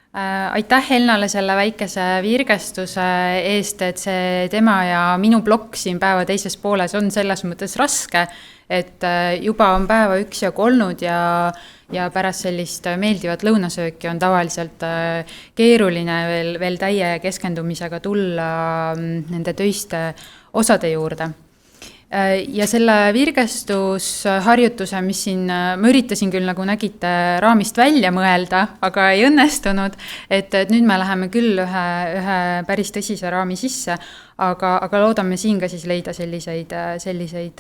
Aitäh Helnale selle väikese virgestuse eest, et see tema ja minu plokk siin päeva teises pooles on selles mõttes raske, et juba on päeva üksjagu olnud ja pärast sellist meeldivat lõunasööki on tavaliselt keeruline veel täie keskendumisega tulla nende töiste osade juurde. Ja selle virgestusharjutuse, mis siin ma üritasin küll, nagu nägite, raamist välja mõelda, aga ei õnnestunud, et nüüd me läheme küll ühe päris tõsise raami sisse, aga loodame siin ka siis leida selliseid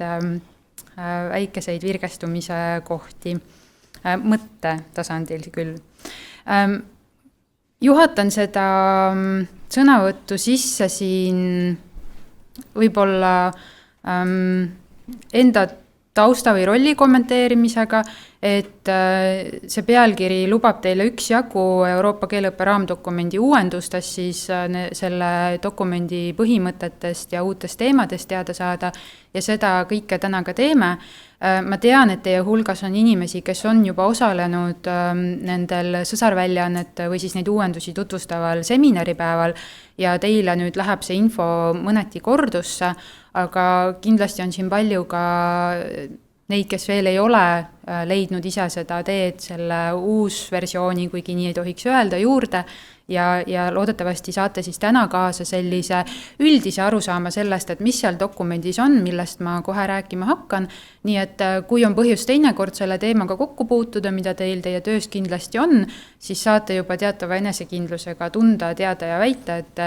väikeseid virgestumise kohti mõtte tasandil küll. Juhatan seda sõnavõttu sisse siin võib-olla enda tausta või rolli kommenteerimisega, et see pealkiri lubab teile üksjagu Euroopa keeleõppe raamdokumendi uuendustest, siis selle dokumendi põhimõtetest ja uutest teemadest teada saada ja seda kõike täna ka teeme. Ma tean, et teie hulgas on inimesi, kes on juba osalenud nendel sõsarväljaannete või siis neid uuendusi tutvustaval seminaripäeval ja teile nüüd läheb see info mõneti kordusse, aga kindlasti on siin palju ka neid, kes veel ei ole leidnud ise seda teed selle uus versiooni, kuigi nii ei tohiks öelda, juurde ja loodetavasti saate siis täna kaasa sellise üldise arusaama sellest, et mis seal dokumendis on, millest ma kohe rääkima hakkan. Nii et kui on põhjus teinekord selle teemaga kokku puutuda, mida teil teie töös kindlasti on, siis saate juba teatava enesekindlusega tunda, teada ja väita, et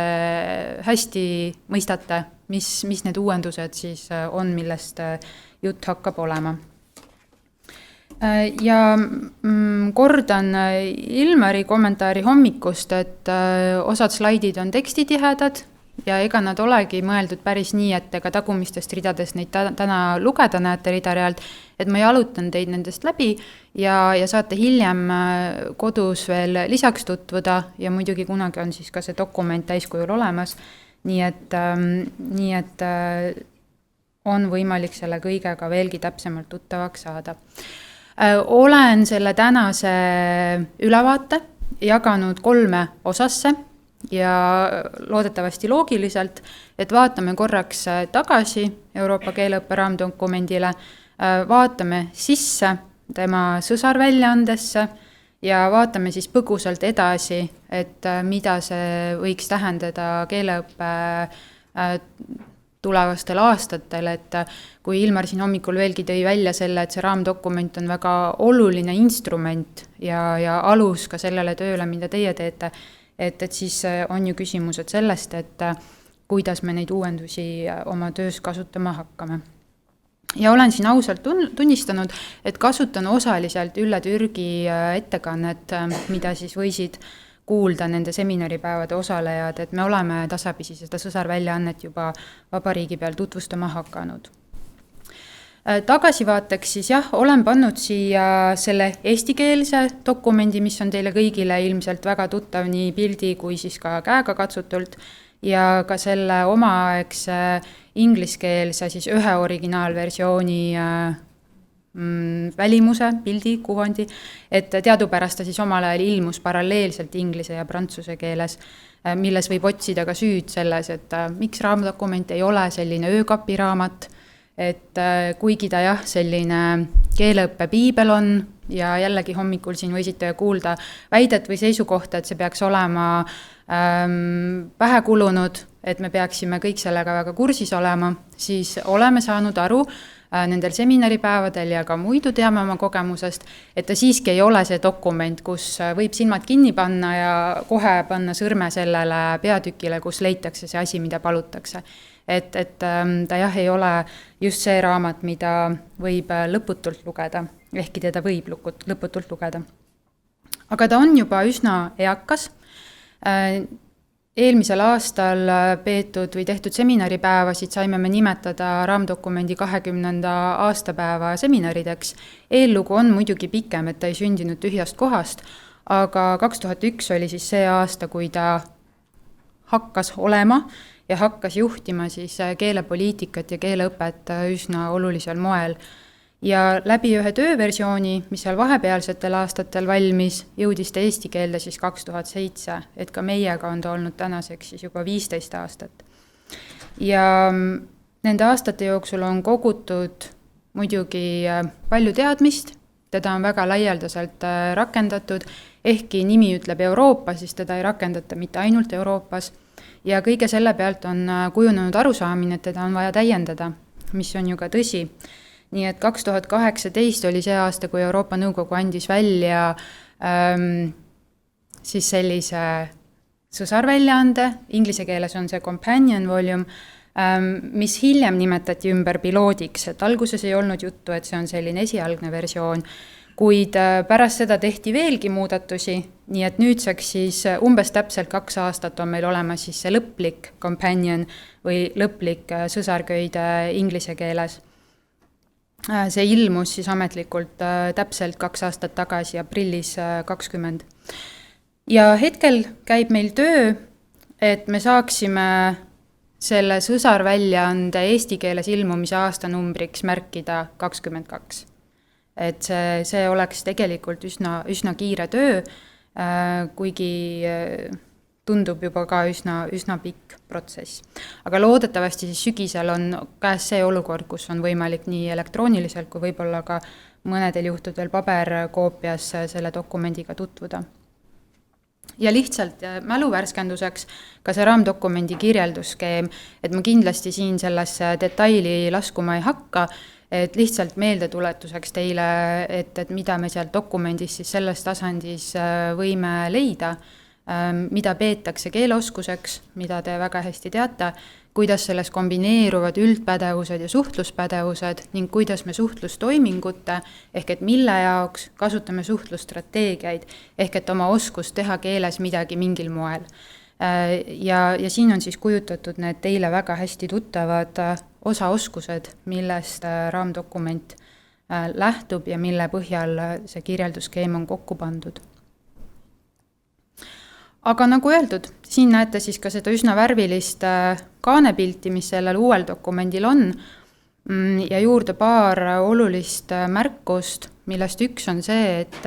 hästi mõistate, mis need uuendused siis on, millest jutt hakkab olema. Ja kordan Ilmari kommentaari hommikust, et osad slaidid on tekstitihedad ja ega nad olegi mõeldud päris nii, et ega tagumistest ridadest neid täna lugeda näete ridarealt, et ma jalutan teid nendest läbi ja saate hiljem kodus veel lisaks tutvuda ja muidugi kunagi on siis ka see dokument täiskujul olemas, nii et on võimalik selle kõigega veelgi täpsemalt tuttavaks saada. Olen selle tänase ülevaate jaganud 3 osasse ja loodetavasti loogiliselt, et vaatame korraks tagasi Euroopa keeleõppe raamdokumendile, vaatame sisse tema sõsarväljaandesse ja vaatame siis põgusalt edasi, et mida see võiks tähendada keeleõppe tulevastel aastatel, et kui Ilmar siin hommikul veelgi tõi välja selle, et see raamdokument on väga oluline instrument ja alus ka sellele tööle, mida teie teete, et siis on ju küsimused sellest, et kuidas me neid uuendusi oma töös kasutama hakkame. Ja olen siin ausalt tunnistanud, et kasutan osaliselt Ülle Türgi ettekannet, mida siis võisid kuulda nende seminaripäevade osalejad, et me oleme tasapisi seda sõsarväljaannet juba vabariigi peal tutvustama hakanud. Tagasivaateks siis olen pannud siia selle eestikeelse dokumendi, mis on teile kõigile ilmselt väga tuttav nii pildi kui siis ka käega katsutult ja ka selle omaaegse ingliskeelse siis ühe originaalversiooni välimuse, pildi, kuvandi, et teadupärast ta siis omal ajal ilmus paralleelselt inglise ja prantsuse keeles, milles võib otsida ka süüd selles, et miks raamdokument ei ole selline öökapiraamat, et kuigi ta selline keeleõppe piibel on ja jällegi hommikul siin võisite kuulda väidet või seisukohta, et see peaks olema pähe kulunud, et me peaksime kõik sellega väga kursis olema, siis oleme saanud aru nendel seminaripäevadel ja ka muidu teame oma kogemusest, et ta siiski ei ole see dokument, kus võib silmad kinni panna ja kohe panna sõrme sellele peatükile, kus leitakse see asi, mida palutakse. Et ta ei ole just see raamat, mida võib lõputult lugeda, ehkki teda võib lõputult lugeda. Aga ta on juba üsna eakas. Eelmisel aastal peetud või tehtud seminaripäevasid saime me nimetada raamdokumendi 20. aastapäeva seminarideks. Eellugu on muidugi pikem, et ta ei sündinud tühjast kohast, aga 2001 oli siis see aasta, kui ta hakkas olema ja hakkas juhtima siis keelepoliitikat ja keeleõpet üsna olulisel moel. ja läbi ühe tööversiooni, mis seal vahepealsetel aastatel valmis, jõudis ta eesti keelde siis 2007, et ka meiega on ta olnud tänaseks siis juba 15 aastat. Ja nende aastate jooksul on kogutud muidugi palju teadmist, teda on väga laialdaselt rakendatud, ehkki nimi ütleb Euroopa, siis teda ei rakendata mitte ainult Euroopas, ja kõige selle pealt on kujunenud arusaamine, et teda on vaja täiendada, mis on ju ka tõsi. Nii et 2018 oli see aasta, kui Euroopa Nõukogu andis välja siis sellise sõsarväljaande, inglise keeles on see companion volume, mis hiljem nimetati ümber piloodiks, et alguses ei olnud juttu, et see on selline esialgne versioon, kuid pärast seda tehti veelgi muudatusi, nii et nüüdseks siis umbes täpselt 2 aastat on meil olemas siis see lõplik companion või lõplik sõsarköide inglise keeles. See ilmus siis ametlikult täpselt 2 aastat tagasi aprillis 2020. Ja hetkel käib meil töö, et me saaksime selle sõsarväljaande eesti keeles ilmumise aastanumbriks märkida 22. Et see oleks tegelikult üsna kiire töö, kuigi tundub juba ka üsna pikk protsess. Aga loodetavasti siis sügisel on käes see olukord, kus on võimalik nii elektrooniliselt kui võib-olla ka mõnedel juhtudel paberkoopias selle dokumendiga tutvuda. Ja lihtsalt mäluvärskenduseks ka see raamdokumendi kirjeldusskeem, et ma kindlasti siin sellesse detaili laskuma ei hakka, et lihtsalt meeldetuletuseks teile, et mida me sealt dokumendis siis selles tasandis võime leida, mida peetakse keeleoskuseks, mida te väga hästi teate, kuidas selles kombineeruvad üldpädevused ja suhtluspädevused ning kuidas me suhtlustoimingute ehk et mille jaoks kasutame suhtlusstrateegiaid ehk et oma oskust teha keeles midagi mingil moel. Ja siin on siis kujutatud need teile väga hästi tuttavad osaoskused, millest raamdokument lähtub ja mille põhjal see kirjeldusskeem on kokku pandud. Aga nagu öeldud, siin näete siis ka seda üsna värvilist kaanepilti, mis sellel uuel dokumendil on ja juurde paar olulist märkust, millest üks on see, et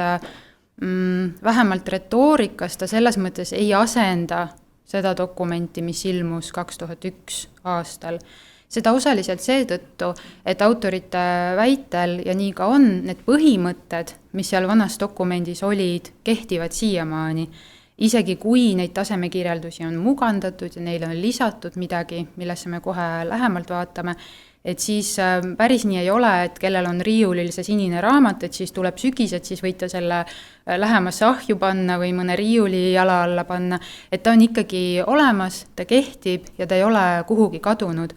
vähemalt retoorikas ta selles mõttes ei asenda seda dokumenti, mis ilmus 2001 aastal. Seda osaliselt seetõttu, et autorite väitel ja nii ka on, need põhimõtted, mis seal vanas dokumendis olid, kehtivad siiamaani. Isegi kui neid tasemekirjeldusi on mugandatud ja neile on lisatud midagi, millesse me kohe lähemalt vaatame, et siis päris nii ei ole, et kellel on riiulil see sinine raamat, et siis tuleb sügis, et siis võite selle lähemasse ahju panna või mõne riiuli jala alla panna, et ta on ikkagi olemas, ta kehtib ja ta ei ole kuhugi kadunud.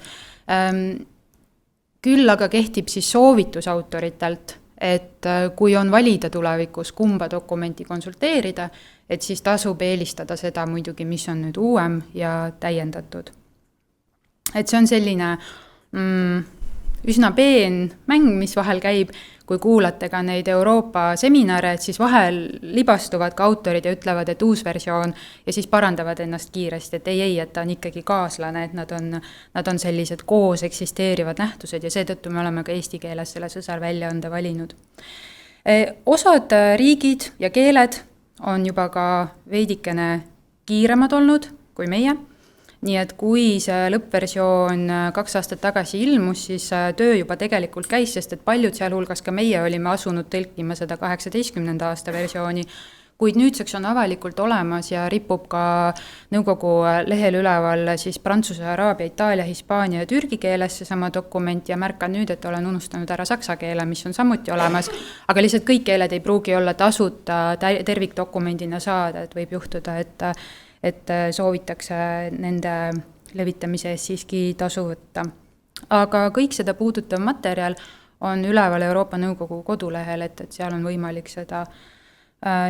Küll aga kehtib siis soovitus autoritelt, et kui on valida tulevikus kumba dokumenti konsulteerida, et siis tasub eelistada seda muidugi, mis on nüüd uuem ja täiendatud. Et see on selline üsna peen mäng, mis vahel käib, kui kuulate ka neid Euroopa seminare, et siis vahel libastuvad ka autorid ja ütlevad, et uus versioon ja siis parandavad ennast kiiresti, et ei, et ta on ikkagi kaaslane, et nad on sellised koos eksisteerivad nähtused ja seetõttu me oleme ka eesti keeles selle sõsarväljaande valinud. Osad riigid ja keeled on juba ka veidikene kiiremad olnud kui meie. Nii et kui see lõppversioon 2 aastat tagasi ilmus, siis töö juba tegelikult käis, sest et paljud sealhulgas ka meie olime asunud tõlkima seda 18. aasta versiooni, kuid nüüdseks on avalikult olemas ja ripub ka nõukogu lehel üleval siis Prantsuse, Araabia, Itaalia, Hispaania ja Türgi keeles seesama dokument ja märkan nüüd, et olen unustanud ära saksa keele, mis on samuti olemas, aga lihtsalt kõik keeled ei pruugi olla tasuta tervikdokumendina saada, et võib juhtuda, et soovitakse nende levitamise eest siiski tasu võtta. Aga kõik seda puudutav materjal on üleval Euroopa Nõukogu kodulehel, et seal on võimalik seda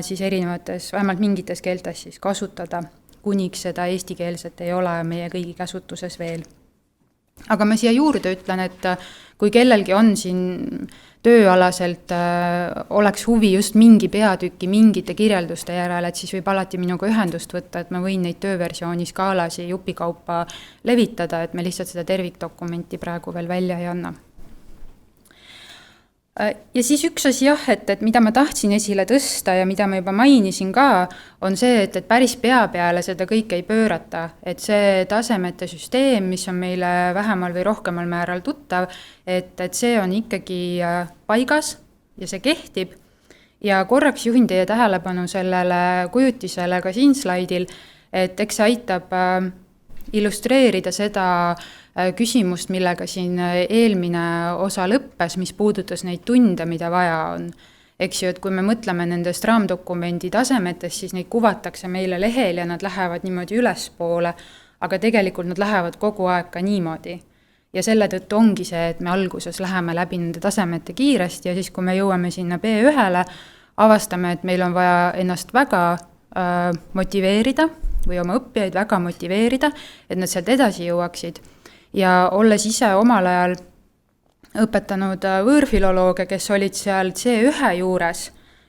siis erinevates, vähemalt mingites keeltes siis kasutada, kuniks seda eestikeelset ei ole meie kõigi käsutuses veel. Aga ma siia juurde ütlen, et kui kellelgi on siin tööalaselt oleks huvi just mingi peatüki, mingite kirjelduste järele, et siis võib alati minuga ühendust võtta, et ma võin neid tööversiooni skaalasi jupikaupa levitada, et me lihtsalt seda tervikdokumenti praegu veel välja ei anna. Ja siis üks asi jah, et mida ma tahtsin esile tõsta ja mida ma juba mainisin ka, on see, et päris pea peale seda kõike ei pöörata, et see tasemete süsteem, mis on meile vähemal või rohkemal määral tuttav, et see on ikkagi paigas ja see kehtib. Ja korraks juhin teie tähelepanu sellele kujutisele ka siin slaidil, et eks see aitab illustreerida seda küsimust, millega siin eelmine osa lõppes, mis puudutas neid tunde, mida vaja on. Eks ju, et kui me mõtleme nendest raamdokumendi tasemetest, siis neid kuvatakse meile lehel ja nad lähevad niimoodi ülespoole, aga tegelikult nad lähevad kogu aeg ka niimoodi. Ja selle tõttu ongi see, et me alguses läheme läbi nende tasemete kiiresti ja siis, kui me jõuame sinna B1-le, avastame, et meil on vaja ennast väga motiveerida või oma õppijaid väga motiveerida, et nad sealt edasi jõuaksid. Ja olles ise omal ajal õpetanud võõrfilolooge, kes olid seal C1 juures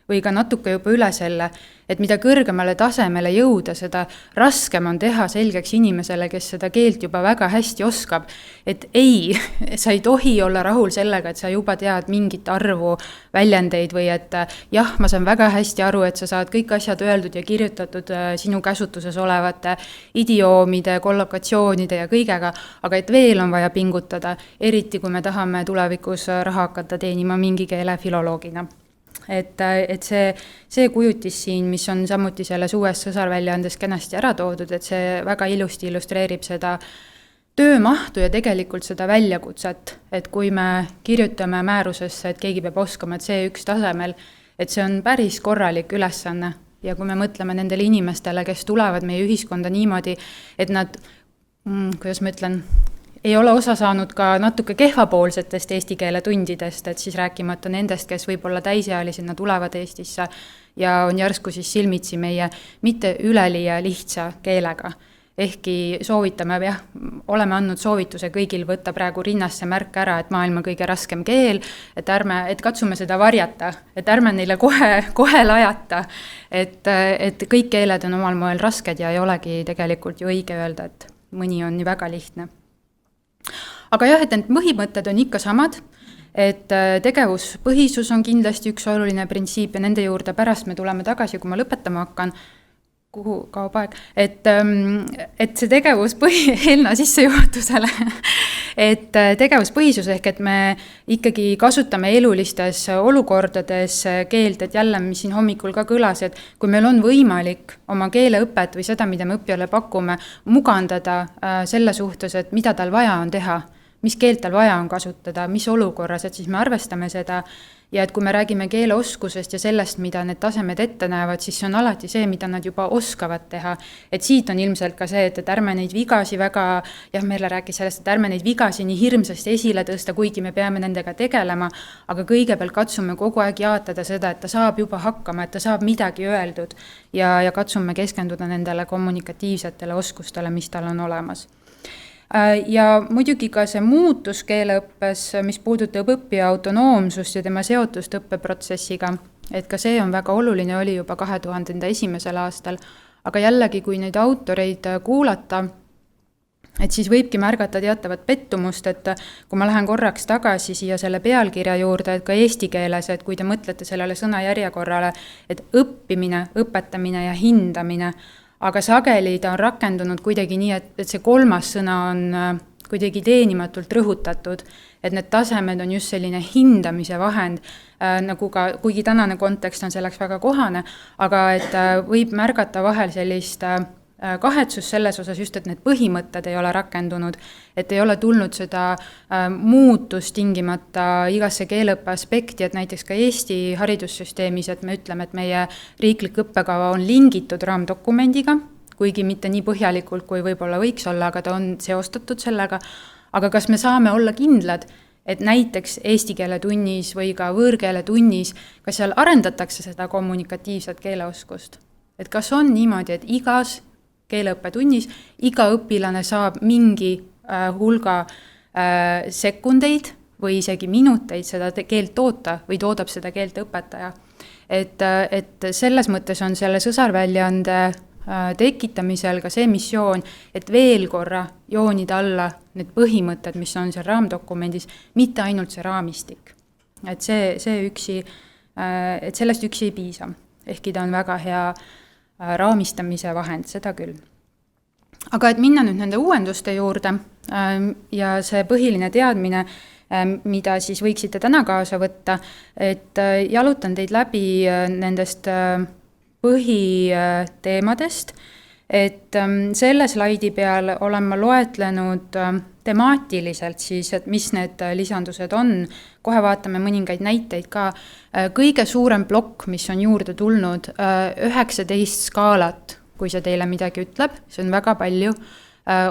või ka natuke juba üle selle, et mida kõrgemale tasemele jõuda, seda raskem on teha selgeks inimesele, kes seda keelt juba väga hästi oskab. Et ei, sa ei tohi olla rahul sellega, et sa juba tead mingit arvu väljendeid või et jah, ma saan väga hästi aru, et sa saad kõik asjad öeldud ja kirjutatud sinu käsutuses olevate idioomide, kollokatsioonide ja kõigega, aga et veel on vaja pingutada, eriti kui me tahame tulevikus raha hakata teenima mingi keele filoloogina. Et see kujutis siin, mis on samuti selles uues sõsarväljaandes kenasti ära toodud, et see väga ilusti illustreerib seda töömahtu ja tegelikult seda väljakutset, et kui me kirjutame määrusesse, et keegi peab oskama C1 tasemel, et see on päris korralik ülesanne. Ja kui me mõtleme nendele inimestele, kes tulevad meie ühiskonda niimoodi, et nad, kuidas ma ütlen, ei ole osa saanud ka natuke kehvapoolsetest eesti keele tundidest, et siis rääkimata nendest, kes võib-olla täisealisena tulevad Eestisse ja on järsku siis silmitsi meie mitte üleliia lihtsa keelega. Ehkki soovitame, jah, oleme andnud soovituse kõigil võtta praegu rinnasse märk ära, et maailma kõige raskem keel, et katsume seda varjata, et ärme neile kohe lajata, et kõik keeled on omal moel rasked ja ei olegi tegelikult ju õige öelda, et mõni on nii väga lihtne. Aga jah, et need põhimõtted on ikka samad, et tegevuspõhisus on kindlasti üks oluline printsiip ja nende juurde pärast me tuleme tagasi, kui ma lõpetama hakkan, kuhu kaob aeg, et see tegevuspõhielna sissejuhatusele, et tegevuspõhisus ehk, et me ikkagi kasutame elulistes olukordades keelt, et jälle, mis siin hommikul ka kõlas, et kui meil on võimalik oma keeleõpet või seda, mida me õppijale pakume, mugandada selle suhtes, et mida tal vaja on teha, mis keelt tal vaja on kasutada, mis olukorras, et siis me arvestame seda ja et kui me räägime keeleoskusest ja sellest, mida need tasemed ette näevad, siis see on alati see, mida nad juba oskavad teha. Et siit on ilmselt ka see, et ärme neid vigasi väga, jah, Merle rääkis sellest, et ärme neid vigasi nii hirmsasti esile tõsta, kuigi me peame nendega tegelema, aga kõigepealt katsume kogu aeg jaatada seda, et ta saab juba hakkama, et ta saab midagi öeldud ja katsume keskenduda nendele kommunikatiivsetele oskustele, mis tal on olemas. Ja muidugi ka see muutus keeleõppes, mis puudutab õppija autonoomsust ja tema seotust õppeprotsessiga, et ka see on väga oluline, oli juba 2001. aastal, aga jällegi, kui neid autoreid kuulata, et siis võibki märgata teatavat pettumust, et kui ma lähen korraks tagasi siia selle pealkirja juurde, et ka eesti keeles, et kui te mõtlete sellele sõna järjekorrale, et õppimine, õpetamine ja hindamine, aga sageli ta on rakendunud kuidagi nii, et see kolmas sõna on kuidagi teenimatult rõhutatud, et need tasemed on just selline hindamise vahend, nagu ka, kuigi tänane kontekst on selleks väga kohane, aga et võib märgata vahel sellist kahetsus selles osas just, et need põhimõtted ei ole rakendunud, et ei ole tulnud seda muutust tingimata igasse keeleõppe aspekti, et näiteks ka Eesti haridussüsteemis, et me ütleme, et meie riiklik õppekava on lingitud raamdokumendiga, kuigi mitte nii põhjalikult, kui võib-olla võiks olla, aga ta on seostatud sellega, aga kas me saame olla kindlad, et näiteks eesti keele tunnis või ka võõrkeele tunnis, kas seal arendatakse seda kommunikatiivset keeleoskust? Et kas on niimoodi, et igas keeleõppetunnis iga õpilane saab mingi hulga sekundeid või isegi minuteid seda keelt toota või toodab seda keelt õpetaja. Et selles mõttes on selle sõsarväljaande tekitamisel ka see missioon, et veel korra joonida alla need põhimõtted, mis on seal raamdokumendis, mitte ainult see raamistik. et see üksi, et sellest üksi ei piisa, ehkki ta on väga hea raamistamise vahend, seda küll. Aga et minna nüüd nende uuenduste juurde ja see põhiline teadmine, mida siis võiksite täna kaasa võtta, et jalutan teid läbi nendest põhiteemadest, et selle slaidi peal olen ma loetlenud temaatiliselt siis, et mis need lisandused on. Kohe vaatame mõningaid näiteid ka. Kõige suurem plokk, mis on juurde tulnud, 19 skaalat, kui see teile midagi ütleb, see on väga palju,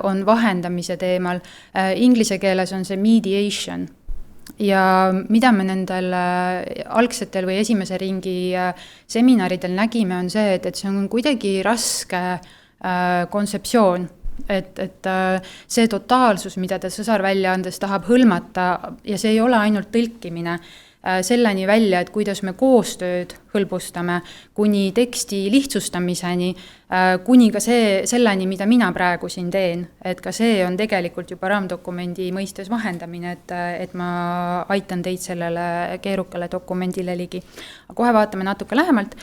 on vahendamise teemal. Inglise keeles on see mediation. Ja mida me nendel algsetel või esimese ringi seminaridel nägime, on see, et see on kuidagi raske kontseptsioon, et see totaalsus, mida ta sõsarväljaandes tahab hõlmata, ja see ei ole ainult tõlkimine, selleni välja, et kuidas me koostööd hõlbustame, kuni teksti lihtsustamiseni, kuni ka selleni, mida mina praegu siin teen, et ka see on tegelikult juba raamdokumendi mõistes vahendamine, et ma aitan teid sellele keerukale dokumendile ligi. Kohe vaatame natuke lähemalt.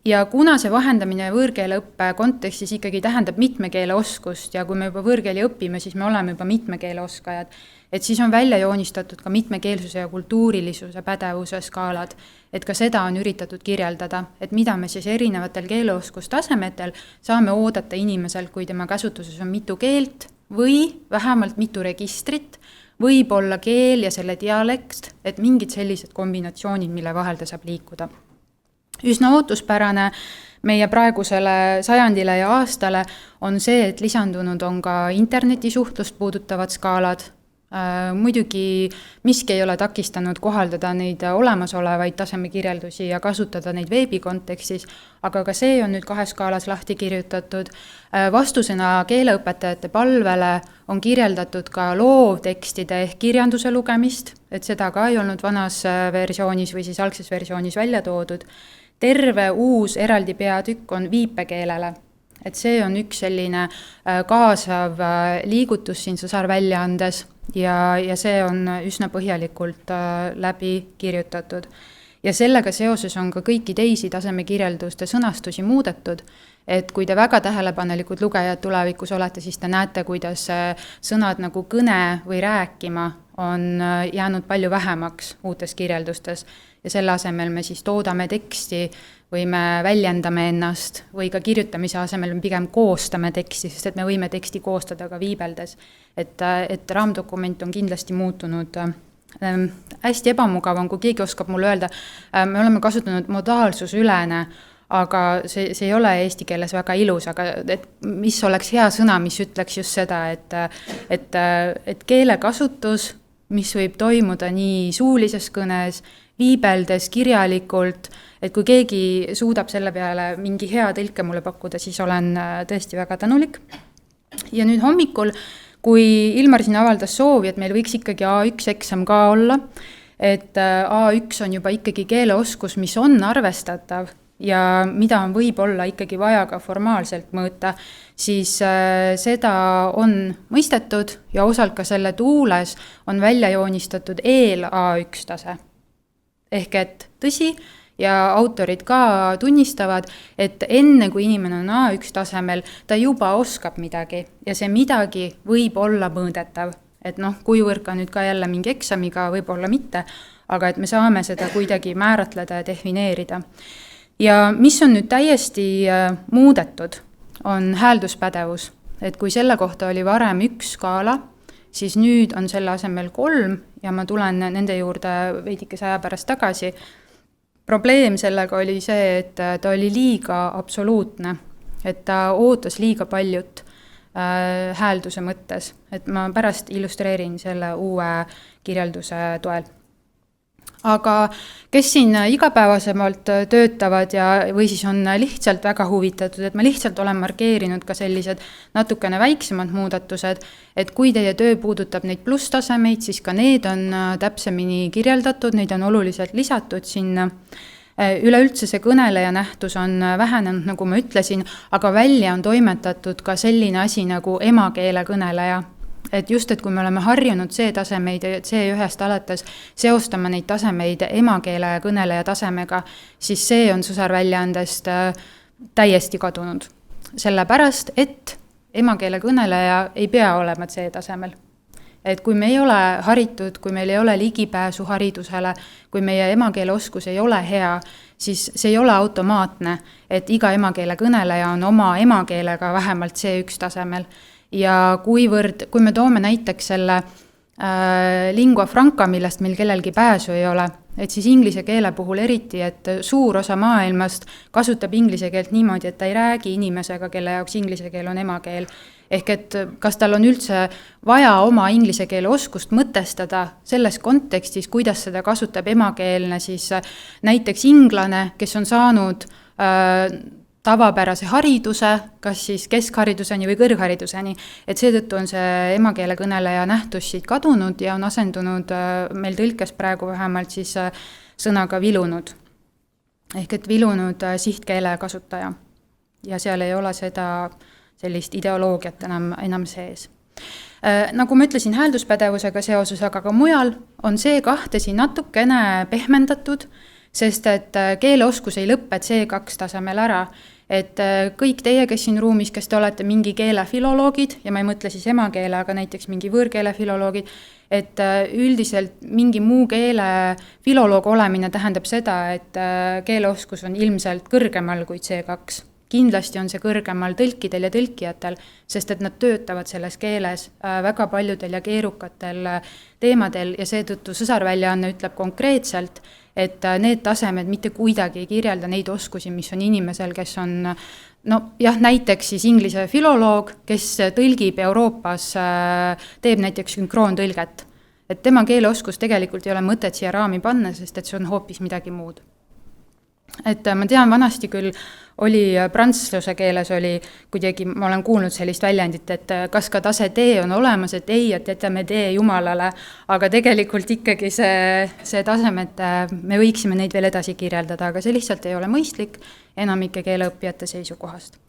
Ja kuna see vahendamine võõrkeeleõppe kontekstis ikkagi tähendab mitmekeele oskust ja kui me juba võõrkeeli õpime, siis me oleme juba mitmekeele oskajad, et siis on välja joonistatud ka mitmekeelsuse ja kultuurilisuse pädevuse skaalad, et ka seda on üritatud kirjeldada, et mida me siis erinevatel keeleoskustasemetel saame oodata inimeselt, kui tema käsutuses on mitu keelt või vähemalt mitu registrit, võib olla keel ja selle dialekt, et mingid sellised kombinatsioonid, mille vahel ta saab liikuda. Üsna ootuspärane meie praegusele sajandile ja aastale on see, et lisandunud on ka internetisuhtlust puudutavad skaalad. Muidugi miski ei ole takistanud kohaldada neid olemasolevaid tasemekirjeldusi ja kasutada neid veebi kontekstis, aga ka see on nüüd 2 skaalas lahti kirjutatud. Vastusena keeleõpetajate palvele on kirjeldatud ka loovtekstide ehk kirjanduse lugemist, et seda ka ei olnud vanas versioonis või siis algses versioonis välja toodud. Terve uus eraldi peatükk on viipekeelele, et see on üks selline kaasav liigutus siin sõsarväljaandes ja see on üsna põhjalikult läbi kirjutatud. Ja sellega seoses on ka kõiki teisi tasemekirjelduste sõnastusi muudetud, et kui te väga tähelepanelikud lugejad tulevikus olete, siis te näete, kuidas sõnad nagu kõne või rääkima on jäänud palju vähemaks uutes kirjeldustes ja selle asemel me siis toodame teksti või me väljendame ennast või ka kirjutamise asemel me pigem koostame teksti, sest et me võime teksti koostada ka viibeldes. Et raamdokument on kindlasti muutunud. Hästi ebamugav on, kui keegi oskab mulle öelda, me oleme kasutanud modaalsusülene, aga see ei ole eesti keeles väga ilus, aga et mis oleks hea sõna, mis ütleks just seda, et keelekasutus, mis võib toimuda nii suulises kõnes, viibeldes, kirjalikult, et kui keegi suudab selle peale mingi hea tõlke mulle pakkuda, siis olen tõesti väga tänulik. Ja nüüd hommikul, kui Ilmar siin avaldas soovi, et meil võiks ikkagi A1 eksam ka olla, et A1 on juba ikkagi keeleoskus, mis on arvestatav ja mida on võib-olla ikkagi vaja ka formaalselt mõõta, siis seda on mõistetud ja osalt ka selle tuules on välja joonistatud eel A1 tase. Ehk et tõsi, ja autorid ka tunnistavad, et enne kui inimene on A1 tasemel, ta juba oskab midagi ja see midagi võib olla mõõdetav. Et kuivõrd ka nüüd ka jälle mingi eksamiga, võib-olla mitte, aga et me saame seda kuidagi määratleda ja defineerida. Ja mis on nüüd täiesti muudetud, on häälduspädevus. Et kui selle kohta oli varem 1 skaala, siis nüüd on selle asemel 3 ja ma tulen nende juurde veidike aja pärast tagasi. Probleem sellega oli see, et ta oli liiga absoluutne, et ta ootas liiga paljut häälduse mõttes, et ma pärast illustreerin selle uue kirjelduse toel. Aga kes siin igapäevasemalt töötavad või siis on lihtsalt väga huvitatud, et ma lihtsalt olen markeerinud ka sellised natukene väiksemad muudatused, et kui teie töö puudutab neid plusstasemeid, siis ka need on täpsemini kirjeldatud, neid on oluliselt lisatud sinna. Üleüldse see kõneleja nähtus on vähenenud, nagu ma ütlesin, aga välja on toimetatud ka selline asi nagu emakeele kõneleja. et just, et kui me oleme harjunud C-tasemeid ja C1-st alates seostama neid tasemeid emakeele kõneleja tasemega, siis see on sõsarväljaandest täiesti kadunud. Sellepärast, et emakeele kõneleja ei pea olema C-tasemel. Et kui me ei ole haritud, kui meil ei ole ligipääsu haridusele, kui meie emakeele oskus ei ole hea, siis see ei ole automaatne, et iga emakeele kõneleja on oma emakeelega vähemalt C1 tasemel. Ja kui me toome näiteks selle lingua franca, millest meil kellelgi pääsu ei ole, et siis inglise keele puhul eriti, et suur osa maailmast kasutab inglise keelt niimoodi, et ta ei räägi inimesega, kelle jaoks inglise keel on emakeel. Ehk et kas tal on üldse vaja oma inglise keele oskust mõtestada selles kontekstis, kuidas seda kasutab emakeelne siis näiteks inglane, kes on saanud tavapärase hariduse, kas siis keskhariduseni või kõrghariduseni, et seetõttu on see emakeele kõneleja nähtus siit kadunud ja on asendunud meil tõlkes praegu vähemalt siis sõnaga vilunud. Ehk et vilunud sihtkeele kasutaja. Ja seal ei ole seda sellist ideoloogiat enam sees. Nagu ma ütlesin, häälduspädevusega seoses, aga ka mujal on see kahte siin natukene pehmendatud, sest et keeleoskus ei lõppe C2 tasemel ära. Et kõik teie, kes siin ruumis, kes te olete mingi keele filoloogid, ja ma ei mõtle siis emakeele, aga näiteks mingi võõrkeele filoloogid, et üldiselt mingi muu keele filoloog olemine tähendab seda, et keeleoskus on ilmselt kõrgemal kui C2. Kindlasti on see kõrgemal tõlkidel ja tõlkijatel, sest et nad töötavad selles keeles väga paljudel ja keerukatel teemadel ja seetõttu sõsarväljaanne ütleb konkreetselt, et need tasemed mitte kuidagi ei kirjelda neid oskusi, mis on inimesel, kes on näiteks siis inglise filoloog, kes tõlgib Euroopas, teeb näiteks sünkroontõlget. Et tema keeleoskus tegelikult ei ole mõtet siia raami panna, sest et see on hoopis midagi muud. Et ma tean, vanasti küll oli prantsluse keeles oli kuidagi, ma olen kuulnud sellist väljendit, et kas ka tase D on olemas, et ei, et jätame D jumalale, aga tegelikult ikkagi see tasem, et me võiksime neid veel edasi kirjeldada, aga see lihtsalt ei ole mõistlik enamike keeleõppijate seisukohast.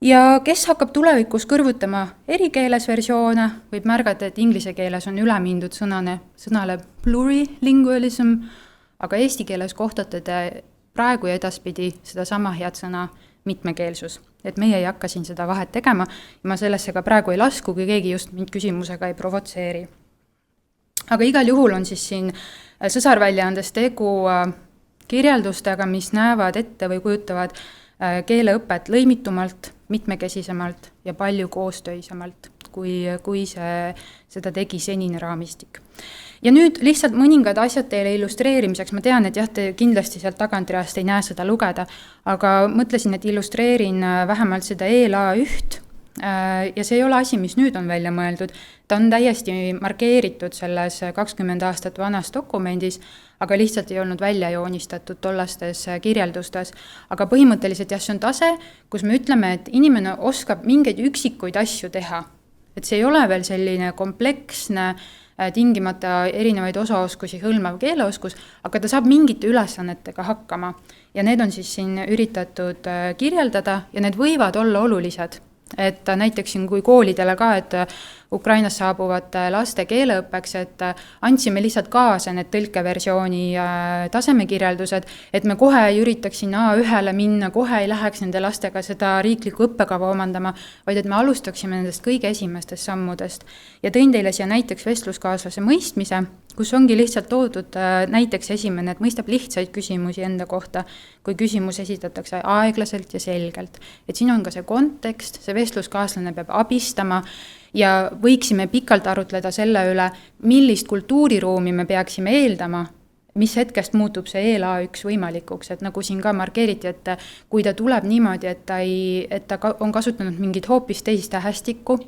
Ja kes hakkab tulevikus kõrvutama erikeeles versioone, võib märgata, et inglise keeles on üle mindud sõnale plurilingualism, aga eesti keeles kohtate te praegu ja edaspidi seda sama head sõna mitmekeelsus. Et meie ei hakka siin seda vahet tegema ja ma sellesse ka praegu ei lasku, kui keegi just mind küsimusega ei provotseeri. Aga igal juhul on siis siin sõsarväljaandes tegu kirjeldustega, mis näevad ette või kujutavad keeleõpet lõimitumalt, mitmekesisemalt ja palju koostöisemalt, kui seda tegi senine raamistik. Ja nüüd lihtsalt mõningad asjad teile illustreerimiseks, ma tean, et jah, te kindlasti sealt tagantreast ei näe seda lugeda, aga mõtlesin, et illustreerin vähemalt seda ELA1 ja see ei ole asi, mis nüüd on välja mõeldud, ta on täiesti markeeritud selles 20 aastat vanas dokumendis, aga lihtsalt ei olnud välja joonistatud tollastes kirjeldustes, aga põhimõtteliselt jah, see on tase, kus me ütleme, et inimene oskab mingeid üksikuid asju teha, et see ei ole veel selline kompleksne tingimata erinevaid osaoskusi hõlmav keeleoskus, aga ta saab mingite ülesannetega hakkama. Ja need on siis siin üritatud kirjeldada ja need võivad olla olulised. Et näiteks siin kui koolidele ka, et Ukrainas saabuvad laste keeleõppeks, et andsime lihtsalt kaasa need tõlkeversiooni tasemekirjeldused, et me kohe ei üritaks sinna A1-le minna, kohe ei läheks nende lastega seda riiklikku õppekava omandama, vaid et me alustaksime nendest kõige esimestest sammudest. Ja tõin teile siia näiteks vestluskaaslase mõistmise, kus ongi lihtsalt toodud näiteks esimene, et mõistab lihtsaid küsimusi enda kohta, kui küsimus esitatakse aeglaselt ja selgelt. Et siin on ka see kontekst, see vestluskaaslane peab abistama ja võiksime pikalt arutleda selle üle, millist kultuuriruumi me peaksime eeldama, mis hetkest muutub see ELA1 võimalikuks, et nagu siin ka markeeriti, et kui ta tuleb niimoodi, et ta on kasutanud mingit hoopis teist tähestikku,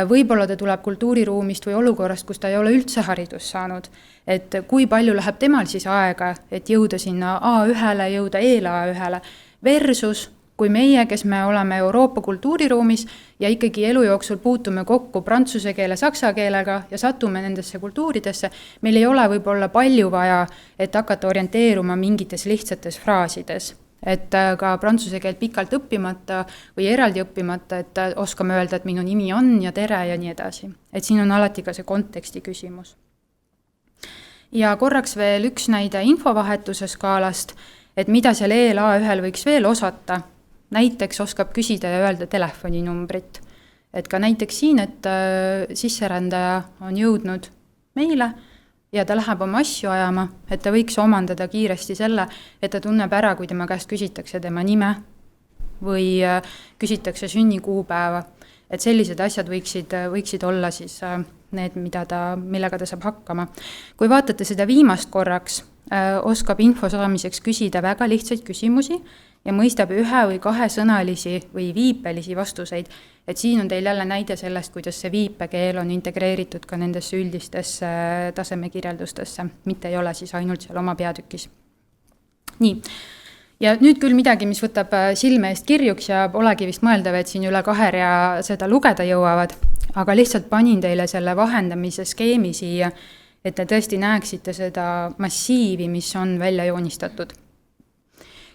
võib-olla ta tuleb kultuuriruumist või olukorrast, kus ta ei ole üldse haridust saanud, et kui palju läheb temal siis aega, et jõuda sinna A1-le, jõuda ELA1-le versus kui meie, kes me oleme Euroopa kultuuriruumis ja ikkagi elu jooksul puutume kokku prantsuse keele, saksa keelega ja satume nendesse kultuuridesse, meil ei ole võib-olla palju vaja, et hakata orienteeruma mingites lihtsates fraasides. et ka prantsuse keelt pikalt õppimata või eraldi õppimata, et oskame öelda, et minu nimi on ja tere ja nii edasi. Et siin on alati ka see konteksti küsimus. Ja korraks veel üks näide infovahetuse skaalast, et mida seal ELA1 võiks veel osata. Näiteks oskab küsida ja öelda telefoninumbrit. Et ka näiteks siin, et sisserändaja on jõudnud meile ja ta läheb oma asju ajama, et ta võiks omandada kiiresti selle, et ta tunneb ära, kui tema käest küsitakse tema nime või küsitakse sünnikuupäeva. Et sellised asjad võiksid olla siis need, millega ta saab hakkama. Kui vaatate seda viimast korraks, oskab info saamiseks küsida väga lihtsaid küsimusi ja mõistab 1- või 2-sõnalisi või viipelisi vastuseid. Et siin on teil jälle näide sellest, kuidas see viipekeel on integreeritud ka nendesse üldistesse tasemekirjeldustesse, mitte ei ole siis ainult seal oma peatükis. Nii, ja nüüd küll midagi, mis võtab silme eest kirjuks ja polegi vist mõeldav, et siin üle 2 rea seda lugeda jõuavad, aga lihtsalt panin teile selle vahendamise skeemi siia, et te tõesti näeksite seda massiivi, mis on välja joonistatud.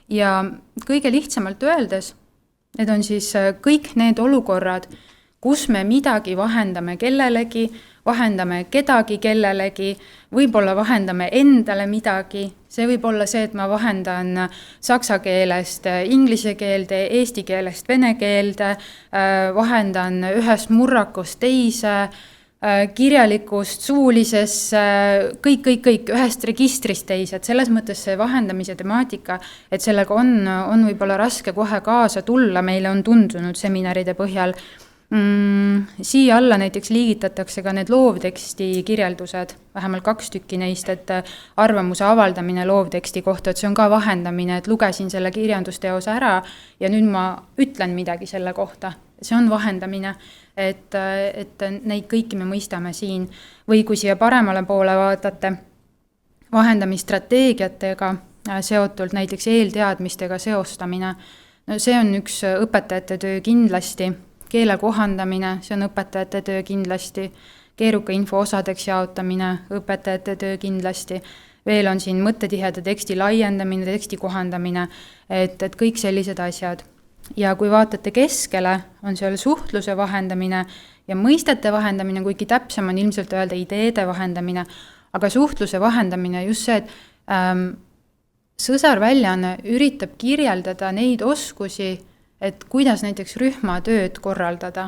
Ja kõige lihtsamalt öeldes, need on siis kõik need olukorrad, kus me midagi vahendame kellelegi, vahendame kedagi kellelegi, võib-olla vahendame endale midagi. See võib olla see, et ma vahendan saksa keelest inglise keelde, eesti keelest vene keelde, vahendan ühest murrakust teise, kirjalikust suulisesse, kõik ühest registrist teise, et selles mõttes see vahendamise temaatika, et sellega on võib-olla raske kohe kaasa tulla, meile on tundunud seminaride põhjal. Siia alla näiteks liigitatakse ka need loovteksti kirjeldused, vähemalt 2 tükki neist, et arvamuse avaldamine loovteksti kohta, et see on ka vahendamine, et lugesin selle kirjandusteose ära ja nüüd ma ütlen midagi selle kohta. See on vahendamine, et neid kõiki me mõistame siin. Või kui siia paremale poole vaatate, vahendamisstrateegiatega seotult näiteks eelteadmistega seostamine. No see on üks õpetajate töö kindlasti. Keele kohandamine, see on õpetajate töö kindlasti. Keeruka info osadeks jaotamine, õpetajate töö kindlasti. Veel on siin mõttetiheda teksti laiendamine, teksti kohandamine, et kõik sellised asjad. Ja kui vaatate keskele, on seal suhtluse vahendamine ja mõistete vahendamine, kuigi täpsem on ilmselt öelda ideede vahendamine, aga suhtluse vahendamine just see, et sõsarväljaanne üritab kirjeldada neid oskusi, et kuidas näiteks rühmatööd korraldada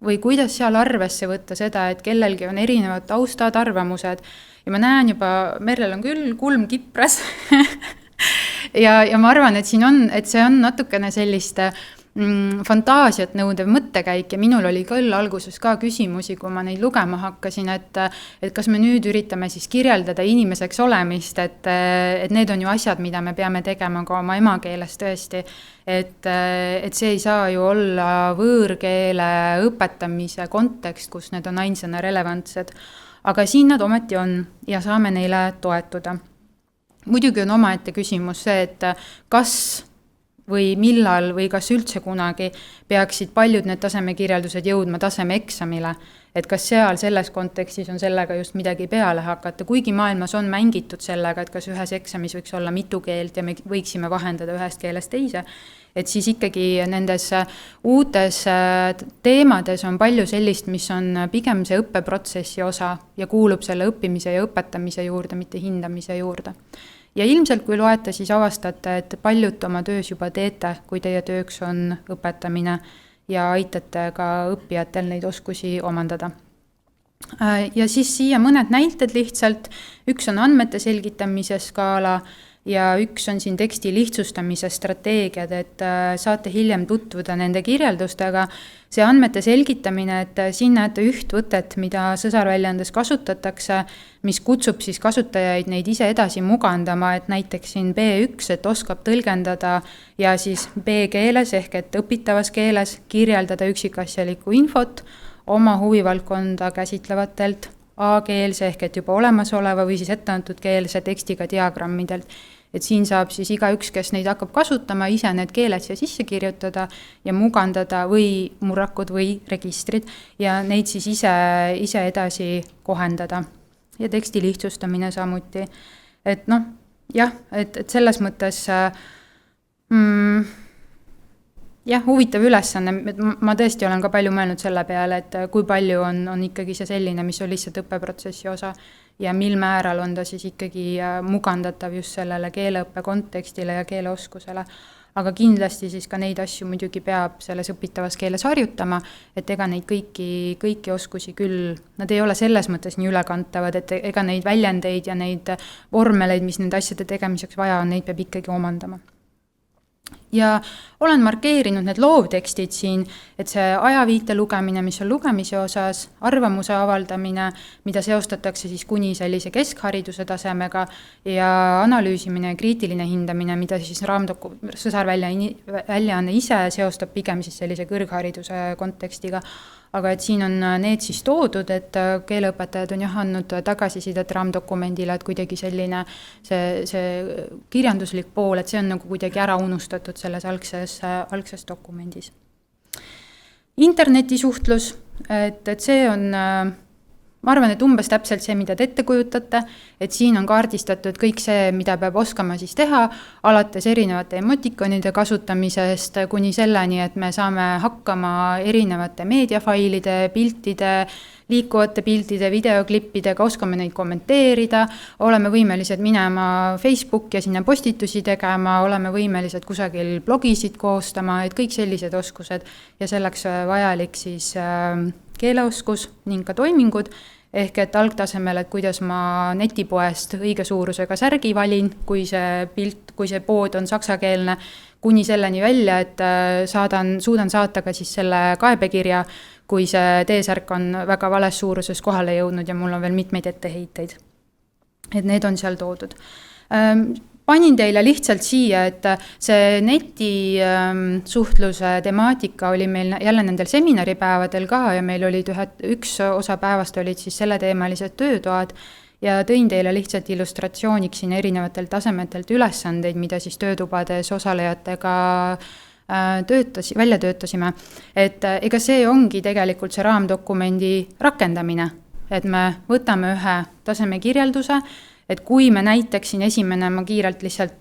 või kuidas seal arvesse võtta seda, et kellelgi on erinevad taustad, arvamused ja ma näen juba, Merlel on küll kulm kipras ja ma arvan, et see on natukene sellist fantaasiat nõudev mõttekäik ja minul oli küll alguses ka küsimusi, kui ma neid lugema hakkasin, et kas me nüüd üritame siis kirjeldada inimeseks olemist, et need on ju asjad, mida me peame tegema ka oma emakeeles tõesti, et see ei saa ju olla võõrkeele õpetamise kontekst, kus need on ainsana relevantsed, aga siin nad ometi on ja saame neile toetuda. Muidugi on omaette küsimus see, et kas või millal või kas üldse kunagi peaksid paljud need tasemekirjeldused jõudma tasemeeksamile, et kas seal selles kontekstis on sellega just midagi peale hakata, kuigi maailmas on mängitud sellega, et kas ühes eksamis võiks olla mitu keelt ja me võiksime vahendada ühest keelest teise, et siis ikkagi nendes uutes teemades on palju sellist, mis on pigem see õppeprotsessi osa ja kuulub selle õppimise ja õpetamise juurde, mitte hindamise juurde. Ja ilmselt, kui loete, siis avastate, et paljut oma töös juba teete, kui teie tööks on õpetamine ja aitate ka õppijatel neid oskusi omandada. Ja siis siia mõned näited lihtsalt. Üks on andmete selgitamise skaala ja üks on siin teksti lihtsustamise strateegiad, et saate hiljem tutvuda nende kirjeldustega. See andmete selgitamine, et siin näete üht võtet, mida sõsarväljaandes kasutatakse, mis kutsub siis kasutajaid neid ise edasi mugandama, et näiteks siin B1, et oskab tõlgendada ja siis B keeles ehk et õpitavas keeles kirjeldada üksikasjalikku infot oma huvivaldkonda käsitlevatelt A-keelse ehk et juba olemasoleva või siis etteantud keelse tekstiga diagrammidelt. Et siin saab siis igaüks, kes neid hakkab kasutama, ise need keeled siia sisse kirjutada ja mugandada või murrakud või registrid ja neid siis ise edasi kohendada. Ja teksti lihtsustamine samuti. Et noh, jah, et selles mõttes Jah, huvitav ülesanne, ma tõesti olen ka palju mõelnud selle peale, et kui palju on ikkagi see selline, mis on lihtsalt õppeprotsessi osa ja mil määral on ta siis ikkagi mugandatav just sellele keeleõppe kontekstile ja keeleoskusele. Aga kindlasti siis ka neid asju muidugi peab selles õpitavas keeles harjutama, et ega neid kõiki oskusi küll, nad ei ole selles mõttes nii ülekantavad, et ega neid väljendeid ja neid vormeleid, mis nende asjade tegemiseks vaja on, neid peab ikkagi omandama. Ja olen markeerinud need loovtekstid siin, et see ajaviite lugemine, mis on lugemise osas, arvamuse avaldamine, mida seostatakse siis kuni sellise keskhariduse tasemega ja analüüsimine ja kriitiline hindamine, mida siis sõsarväljaanne ise seostab pigem siis sellise kõrghariduse kontekstiga. Aga et siin on need siis toodud, et keeleõpetajad on andnud tagasisidet raamdokumendile, et kuidagi selline see kirjanduslik pool, et see on nagu kuidagi ära unustatud selles algses dokumendis. Internetisuhtlus, et see on, ma arvan, et umbes täpselt see, mida te ette kujutate, et siin on kaardistatud kõik see, mida peab oskama siis teha, alates erinevate emotikonide kasutamisest kuni selleni, et me saame hakkama erinevate meediafailide, piltide, liikuvate piltide, videoklippidega, oskame neid kommenteerida, oleme võimelised minema Facebooki ja sinna postitusi tegema, oleme võimelised kusagil blogisid koostama, et kõik sellised oskused ja selleks vajalik siis keeleoskus ning ka toimingud, ehk et algtasemel, et kuidas ma netipoest õige suurusega särgi valin, kui see pood on saksakeelne, kuni selleni välja, et suudan saata ka siis selle kaebekirja, kui see T-särk on väga vales suuruses kohale jõudnud ja mul on veel mitmeid etteheiteid. Et need on seal toodud. Panin teile lihtsalt siia, et see netisuhtluse temaatika oli meil jälle nendel seminaripäevadel ka ja meil olid üks osa päevast olid siis selleteemalised töötoad ja tõin teile lihtsalt illustratsiooniks siin erinevatelt tasemetelt ülesandeid, mida siis töötubades osalejatega välja töötasime. Et ega see ongi tegelikult see raamdokumendi rakendamine, et me võtame ühe taseme kirjelduse, et kui me näiteks siin esimene, ma kiirelt lihtsalt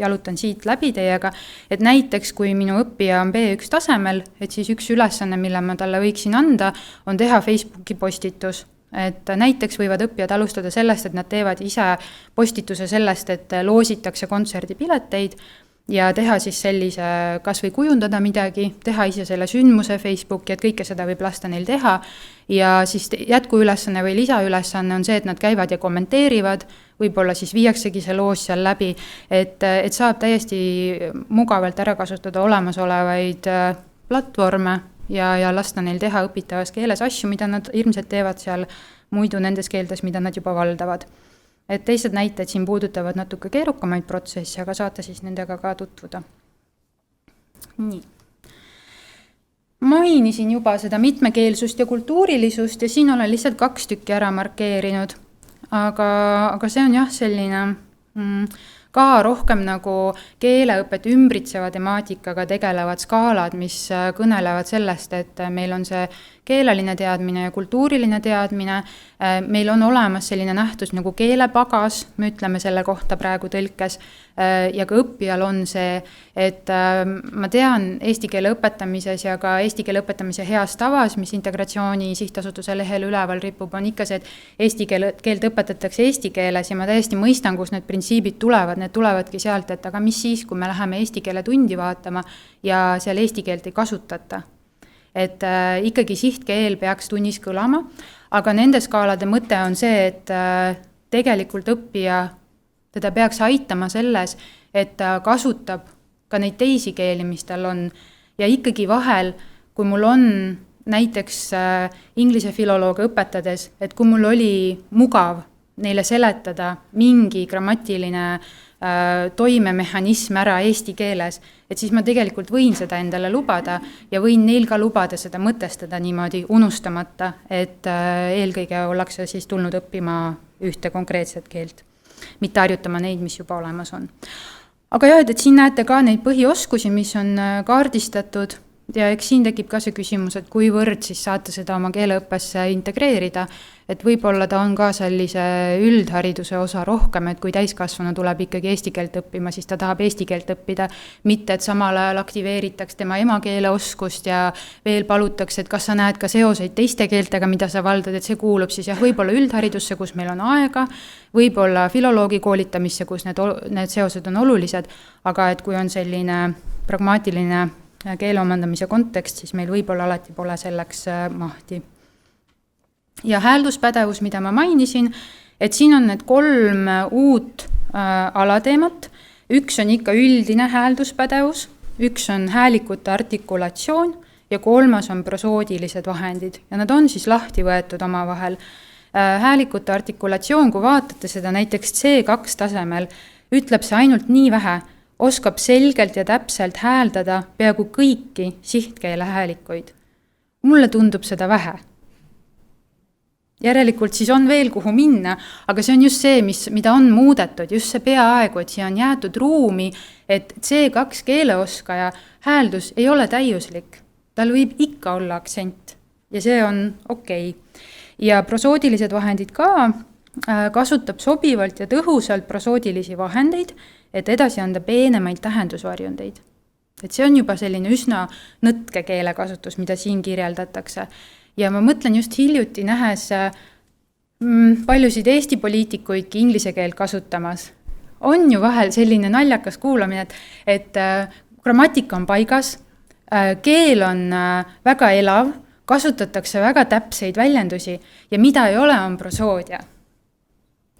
jalutan siit läbi teiega, et näiteks kui minu õppija on B1 tasemel, et siis üks ülesanne, mille ma talle võiksin anda, on teha Facebooki postitus. Et näiteks võivad õppijad alustada sellest, et nad teevad ise postituse sellest, et loositakse kontserdipileteid ja teha siis sellise, kas või kujundada midagi, teha ise selle sündmuse Facebooki, et kõike seda võib lasta neil teha ja siis jätkuülesanne või lisaülesanne on see, et nad käivad ja kommenteerivad, võib-olla siis viiaksegi see loos seal läbi, et saab täiesti mugavalt ära kasutada olemasolevaid platvorme ja lasta neil teha õpitavas keeles asju, mida nad ilmselt teevad seal muidu nendes keeltes, mida nad juba valdavad. Et teised näited siin puudutavad natuke keerukamaid protsesse, aga saate siis nendega ka tutvuda. Nii. Mainisin juba seda mitmekeelsust ja kultuurilisust ja siin olen lihtsalt 2 tükki ära markeerinud, aga see on jah selline ka rohkem nagu keeleõpet ümbritseva temaatikaga tegelevad skaalad, mis kõnelevad sellest, et meil on see keeleline teadmine ja kultuuriline teadmine. Meil on olemas selline nähtus nagu keelepagas, me ütleme selle kohta praegu tõlkes, ja ka õppijal on see, et ma tean eesti keele õpetamises ja ka eesti keele õpetamise heas tavas, mis Integratsiooni Sihtasutuse lehel üleval ripub, on ikka see, et eesti keelt õpetatakse eesti keeles ja ma täiesti mõistan, kus need printsiibid tulevad, need tulevadki sealt, et aga mis siis, kui me läheme eesti keele tundi vaatama ja seal eesti keelt ei kasutata. Et ikkagi sihtkeel peaks tunnis kõlama, aga nende skaalade mõte on see, et tegelikult õppija teda peaks aitama selles, et ta kasutab ka neid teisi keeli, mis tal on. Ja ikkagi vahel, kui mul on näiteks inglise filolooga õpetades, et kui mul oli mugav neile seletada mingi grammatiline toimemehhanism ära eesti keeles, et siis ma tegelikult võin seda endale lubada ja võin neil ka lubada seda mõtestada niimoodi unustamata, et eelkõige ollakse siis tulnud õppima ühte konkreetset keelt, mitte harjutama neid, mis juba olemas on. Aga jah, et siin näete ka neid põhioskusi, mis on kaardistatud Ja eks siin tekib ka see küsimus, et kuivõrd siis saate seda oma keeleõppesse integreerida, et võib-olla ta on ka sellise üldhariduse osa rohkem, et kui täiskasvanu tuleb ikkagi eesti keelt õppima, siis ta tahab eesti keelt õppida, mitte et samal ajal aktiveeritaks tema emakeele oskust ja veel palutakse, et kas sa näed ka seoseid teiste keeltega, mida sa valdad, et see kuulub siis jah, võib-olla üldharidusse, kus meil on aega, võib-olla filoloogi koolitamisse, kus need seosed on olulised, aga et kui on selline pragmaatiline keele omandamise kontekst, siis meil võib-olla alati pole selleks mahti. Ja häälduspädevus, mida ma mainisin, et siin on need 3 uut alateemat. Üks on ikka üldine häälduspädevus, üks on häälikute artikulatsioon ja 3 on prosoodilised vahendid ja nad on siis lahti võetud omavahel. Häälikute artikulatsioon, kui vaatate seda näiteks C2 tasemel, ütleb see ainult nii vähe, oskab selgelt ja täpselt hääldada peaaegu kõiki sihtkeele häälikuid. Mulle tundub seda vähe. Järelikult siis on veel kuhu minna, aga see on just see, mida on muudetud, just see peaaegu, et siia on jäetud ruumi, et C2 keeleoskaja hääldus ei ole täiuslik. Tal võib ikka olla aktsent ja see on okei. Ja prosoodilised vahendid ka kasutab sobivalt ja tõhusalt prosoodilisi vahendeid, et edasi anda peenemaid tähendusvarjundeid. Et see on juba selline üsna nõtke keelekasutus, mida siin kirjeldatakse. Ja ma mõtlen just hiljuti nähes paljusid Eesti poliitikuidki inglise keelt kasutamas. On ju vahel selline naljakas kuulamine, et grammatika on paigas, keel on väga elav, kasutatakse väga täpseid väljendusi ja mida ei ole, on prosoodia.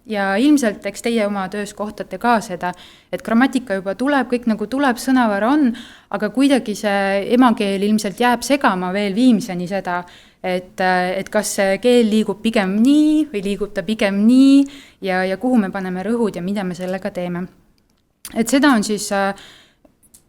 Ja ilmselt eks teie oma töös kohtate ka seda, et grammatika juba tuleb, kõik nagu tuleb, sõnavara on, aga kuidagi see emakeel ilmselt jääb segama veel viimseni seda, et kas see keel liigub pigem nii või liigub ta pigem nii ja kuhu me paneme rõhud ja mida me sellega teeme. Et seda on siis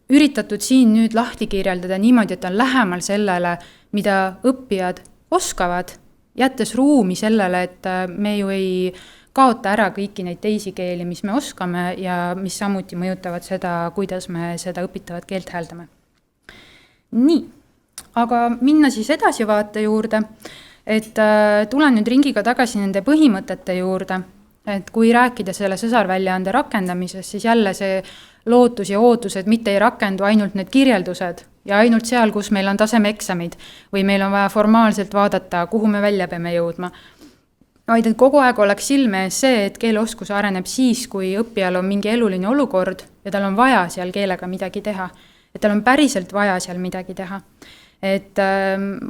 üritatud siin nüüd lahti kirjeldada niimoodi, et on lähemal sellele, mida õppijad oskavad, jättes ruumi sellele, et me ju ei kaota ära kõiki neid teisi keeli, mis me oskame ja mis samuti mõjutavad seda, kuidas me seda õpitavat keelt hääldame. Nii, aga minna siis edasi vaate juurde, et tulen nüüd ringiga tagasi nende põhimõtete juurde, et kui rääkida selle sõsarväljaande rakendamisest, siis jälle see lootus ja ootus, et mitte ei rakendu ainult need kirjeldused ja ainult seal, kus meil on tasemeeksamid või meil on vaja formaalselt vaadata, kuhu me välja peame jõudma. Vaid et kogu aeg oleks silme ees see, et keeleoskus areneb siis, kui õppijal on mingi eluline olukord ja tal on vaja seal keelega midagi teha. Et tal on päriselt vaja seal midagi teha. Et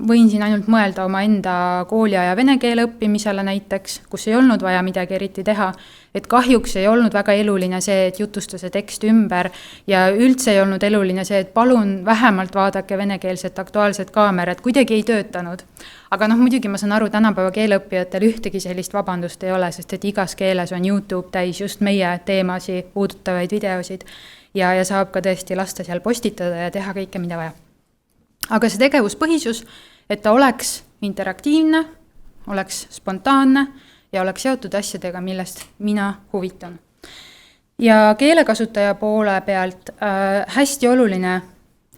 võin siin ainult mõelda oma enda kooliaja vene keele õppimisele näiteks, kus ei olnud vaja midagi eriti teha. Et kahjuks ei olnud väga eluline see, et jutusta see tekst ümber ja üldse ei olnud eluline see, et palun vähemalt vaadake venekeelset aktuaalset kaamerat, kuidagi ei töötanud. Aga muidugi ma saan aru, tänapäeva keeleõppijatel ühtegi sellist vabandust ei ole, sest et igas keeles on YouTube täis just meie teemasi puudutavaid videosid ja saab ka tõesti lasta seal postitada ja teha kõike, mida vaja. Aga see tegevuspõhisus, et ta oleks interaktiivne, oleks spontaanne ja oleks seotud asjadega, millest mina huvitun. Ja keelekasutaja poole pealt hästi oluline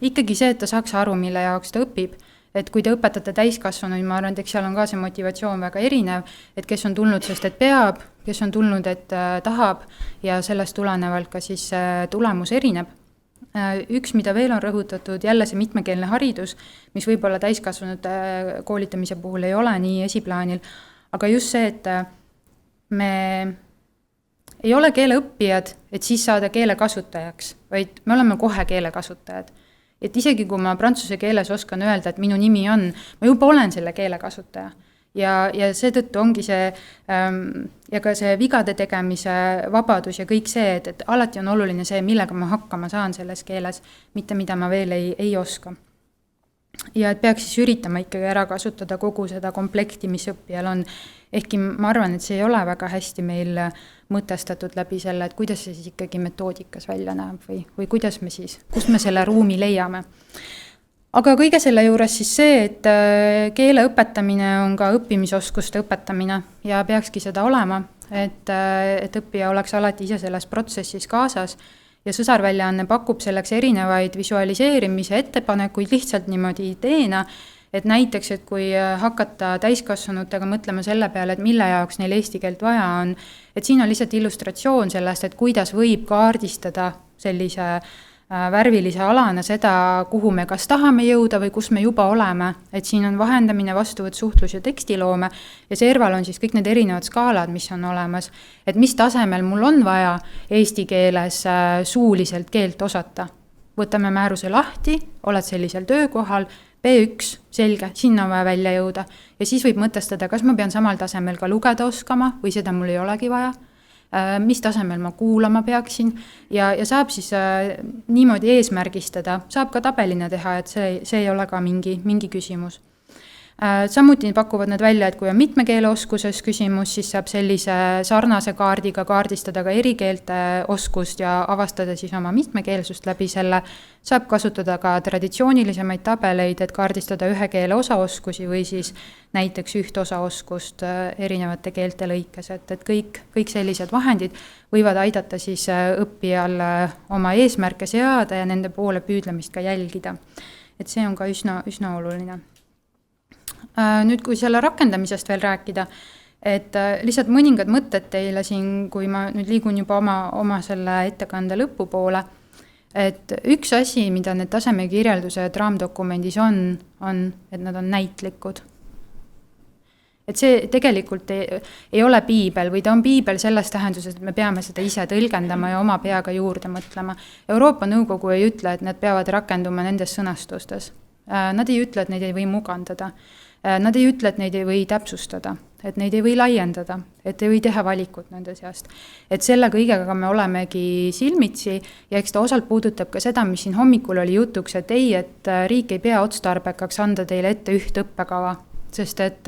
ikkagi see, et ta saaks aru, mille jaoks ta õpib. Et kui te õpetate täiskasvanuid, ma arvan, et seal on ka see motivatsioon väga erinev, et kes on tulnud, sest et peab, kes on tulnud, et tahab ja sellest tulenevalt ka siis tulemus erineb. Üks, mida veel on rõhutatud, jälle see mitmekeelne haridus, mis võib-olla täiskasvanute koolitamise puhul ei ole nii esiplaanil, aga just see, et me ei ole keeleõppijad, et siis saada keele kasutajaks, vaid me oleme kohe keele kasutajad. Et isegi kui ma prantsuse keeles oskan öelda, et minu nimi on, ma juba olen selle keele kasutaja. Ja seetõttu ongi see ja ka see vigade tegemise vabadus ja kõik see, et alati on oluline see, millega ma hakkama saan selles keeles, mitte mida ma veel ei oska. Ja et peaks siis üritama ikkagi ära kasutada kogu seda komplekti, mis õppijal on. Ehkki ma arvan, et see ei ole väga hästi meil mõtestatud läbi selle, et kuidas see siis ikkagi metoodikas välja näeb või kuidas me siis, kust me selle ruumi leiame. Aga kõige selle juures siis see, et keele õpetamine on ka õppimisoskuste õpetamine ja peakski seda olema, et õppija oleks alati ise selles protsessis kaasas ja sõsarväljaanne pakub selleks erinevaid visualiseerimise ettepanekuid lihtsalt niimoodi ideena, et näiteks, et kui hakata täiskasvanutega mõtlema selle peale, et mille jaoks neil eesti keelt vaja on, et siin on lihtsalt illustratsioon sellest, et kuidas võib kaardistada sellise värvilise alana seda, kuhu me kas tahame jõuda või kus me juba oleme, et siin on vahendamine, vastuvõtt, suhtlus ja tekstiloome ja serval on siis kõik need erinevad skaalad, mis on olemas, et mis tasemel mul on vaja eesti keeles suuliselt keelt osata. Võtame määruse lahti, oled sellisel töökohal, B1, selge, sinna on vaja välja jõuda ja siis võib mõtestada, kas ma pean samal tasemel ka lugeda oskama või seda mul ei olegi vaja. Mis tasemel ma kuulama peaksin ja saab siis niimoodi eesmärgistada, saab ka tabelina teha, et see ei ole ka mingi küsimus. Samuti pakuvad nad välja, et kui on mitme keele oskuses küsimus, siis saab sellise sarnase kaardiga kaardistada ka erikeelte oskust ja avastada siis oma mitmekeelsust läbi selle. Saab kasutada ka traditsioonilisemaid tabeleid, et kaardistada ühe keele osaoskusi või siis näiteks üht osaoskust erinevate keelte lõikes, et kõik sellised vahendid võivad aidata siis õppijal oma eesmärke seada ja nende poole püüdlemist ka jälgida. Et see on ka üsna oluline. Nüüd, kui selle rakendamisest veel rääkida, et lihtsalt mõningad mõtted teile siin, kui ma nüüd liigun juba oma selle ettekande lõpupoole, et üks asi, mida need tasemekirjeldused raamdokumendis on, et nad on näitlikud. Et see tegelikult ei ole piibel või ta on piibel selles tähenduses, et me peame seda ise tõlgendama ja oma peaga juurde mõtlema. Euroopa Nõukogu ei ütle, et nad peavad rakenduma nendes sõnastustes. Nad ei ütle, et neid ei või mugandada. Nad ei ütle, et neid ei või täpsustada, et neid ei või laiendada, et ei või teha valikut nende seast. Et selle kõigega me olemegi silmitsi ja eks ta osalt puudutab ka seda, mis siin hommikul oli jutuks, et et riik ei pea otstarbekaks anda teile ette üht õppekava, sest et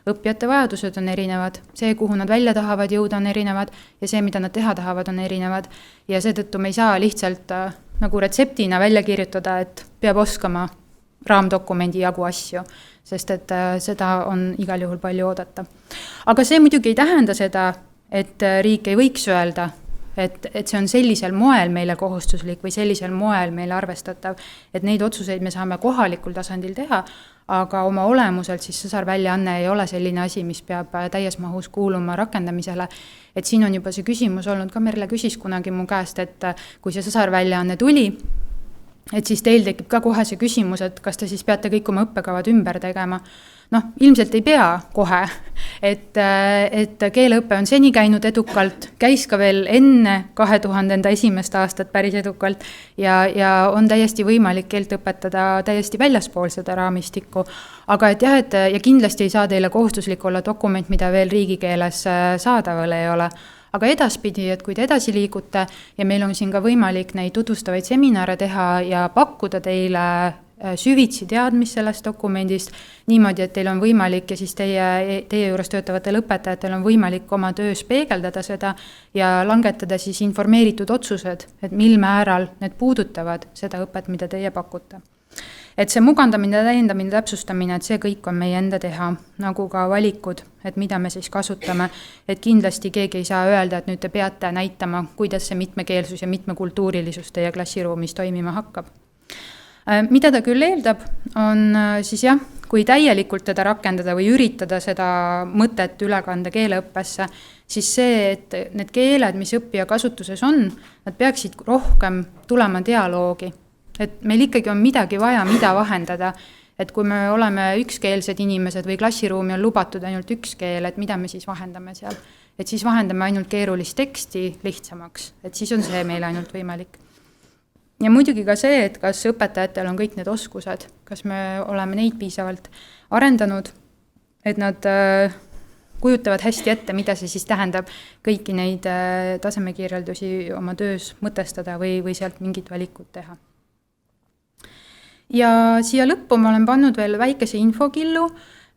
õppijate vajadused on erinevad, see, kuhu nad välja tahavad jõuda, on erinevad ja see, mida nad teha tahavad, on erinevad ja seetõttu me ei saa lihtsalt nagu retseptina välja kirjutada, et peab oskama raamdokumendi jagu asju, sest et seda on igal juhul palju oodata. Aga see muidugi ei tähenda seda, et riik ei võiks öelda, et see on sellisel moel meile kohustuslik või sellisel moel meile arvestatav, et neid otsuseid me saame kohalikul tasandil teha, aga oma olemuselt siis sõsarväljaanne ei ole selline asi, mis peab täies mahus kuuluma rakendamisele. Et siin on juba see küsimus olnud, ka Merle küsis kunagi mu käest, et kui see sõsarväljaanne tuli, et siis teil tekib ka kohe see küsimus, et kas te siis peate kõik oma õppekavad ümber tegema. Ilmselt ei pea kohe, et keeleõpe on seni käinud edukalt, käis ka veel enne 2001. aastat päris edukalt ja on täiesti võimalik keelt õpetada täiesti väljaspool seda raamistikku. Aga et jah, ja kindlasti ei saa teile kohustuslik olla dokument, mida veel riigikeeles saadaval ei ole. Aga edaspidi, et kui te edasi liigute ja meil on siin ka võimalik neid tutvustavaid seminare teha ja pakkuda teile süvitsi teadmist sellest dokumendist, niimoodi, et teil on võimalik ja siis teie juures töötavatel õpetajatel on võimalik oma töös peegeldada seda ja langetada siis informeeritud otsused, et mil määral need puudutavad seda õpet, mida teie pakute. Et see mugandamine, täiendamine, täpsustamine, et see kõik on meie enda teha, nagu ka valikud, et mida me siis kasutame, et kindlasti keegi ei saa öelda, et nüüd te peate näitama, kuidas see mitmekeelsus ja mitmekultuurilisus teie klassiruumis toimima hakkab. Mida ta küll eeldab, on siis jah, kui täielikult teda rakendada või üritada seda mõtet üle kanda keeleõppesse, siis see, et need keeled, mis õppija kasutuses on, nad peaksid rohkem tulema dialoogi. Et meil ikkagi on midagi vaja, mida vahendada, et kui me oleme ükskeelsed inimesed või klassiruumi on lubatud ainult üks keel, et mida me siis vahendame seal. Et siis vahendame ainult keerulist teksti lihtsamaks, et siis on see meil ainult võimalik. Ja muidugi ka see, et kas õpetajatel on kõik need oskused, kas me oleme neid piisavalt arendanud, et nad kujutavad hästi ette, mida see siis tähendab kõiki neid tasemekirjeldusi oma töös mõtestada või sealt mingit valikut teha. Ja siia lõppu ma olen pannud veel väikese infokillu,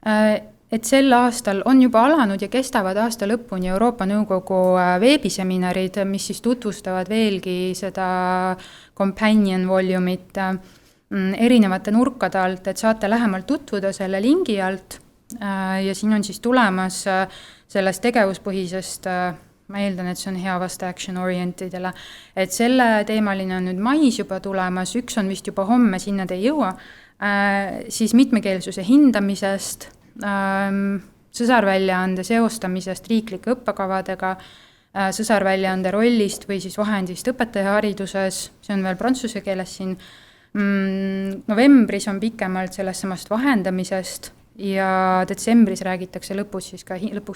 et sel aastal on juba alanud ja kestavad aasta lõpuni Euroopa Nõukogu veebiseminarid, mis siis tutvustavad veelgi seda companion volume'it erinevate nurkade alt, et saate lähemalt tutvuda selle lingi alt ja siin on siis tulemas sellest tegevuspõhisest ma eeldan, et see on hea vasta action orientedele, et selle teemaline on nüüd mais juba tulemas, üks on vist juba homme, sinna te ei jõua, siis mitmekeelsuse hindamisest, sõsarväljaande seostamisest riiklike õppekavadega, sõsarväljaande rollist või siis vahendist õpetajahariduses, see on veel prantsuse keeles siin, novembris on pikemalt sellest samast vahendamisest ja detsembris räägitakse lõpuks